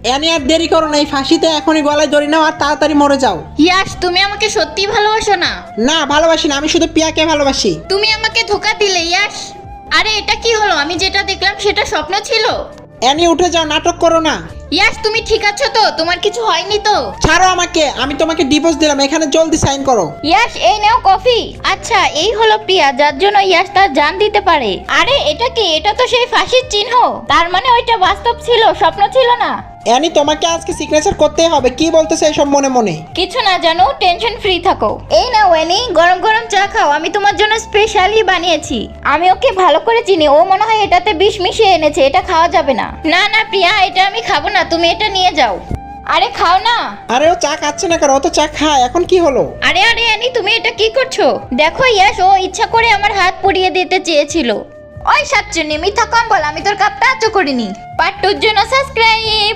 Any আর দেরি করো না, এই ফাঁসিতে এখনই গলায় দড়ি নাও আর তাড়াতাড়ি মরে যাও। ইয়াশ, তুমি আমাকে সত্যি ভালোবাসো না? না ভালোবাসি না, আমি শুধু পিয়াকে ভালোবাসি। তুমি আমাকে ধোকা দিলে ইয়াশ। আরে এটা কি হলো? আমি যেটা দেখলাম সেটা স্বপ্ন ছিল। এনি উঠে যাও, নাটক করো না। ইয়াশ, তুমি ঠিক আছো তো? তোমার কিছু হয়নি তো? ছাড়ো আমাকে, আমি তোমাকে ডিভোর্স দিলাম, এখানে জলদি সাইন করো। ইয়াশ, এই নাও কফি। আচ্ছা, এই হলো প্রিয়া, যার জন্য ইয়াশ তার জান দিতে পারে। আরে এটা কি? এটা তো সেই ফাঁসির চিহ্ন। তার মানে ওইটা বাস্তব ছিল, স্বপ্ন ছিল না। এনি তোমাকে আজকে সিগনেচার করতেই হবে। কি বলতেছে এসব মনে মনে? কিছু না জানো, টেনশন ফ্রি থাকো। এই নাও এনি, গরম গরম চা খাও, আমি তোমার জন্য স্পেশালি বানিয়েছি। আমি ওকে ভালো করে চিনি, ও মনে হয় এটাতে বিষ মিশিয়ে এনেছে, এটা খাওয়া যাবে না। না না প্রিয়া, এটা আমি খাবো না, তুমি এটা নিয়ে যাও। আরে খাও না। আরে ও চা খাচ্ছে না কারো, ও তো চা খায়, এখন কি হলো? আরে আরে এনি, তুমি এটা কি করছো? দেখো ইয়াশ, ও ইচ্ছা করে আমার হাত পুড়িয়ে দিতে চেয়েছিল। ওই সাতচুন্নি, মিথ্যা কম বল, আমি তোর কাপ টাচও করিনি। পার্ট 2 এর জন্য সাবস্ক্রাইব।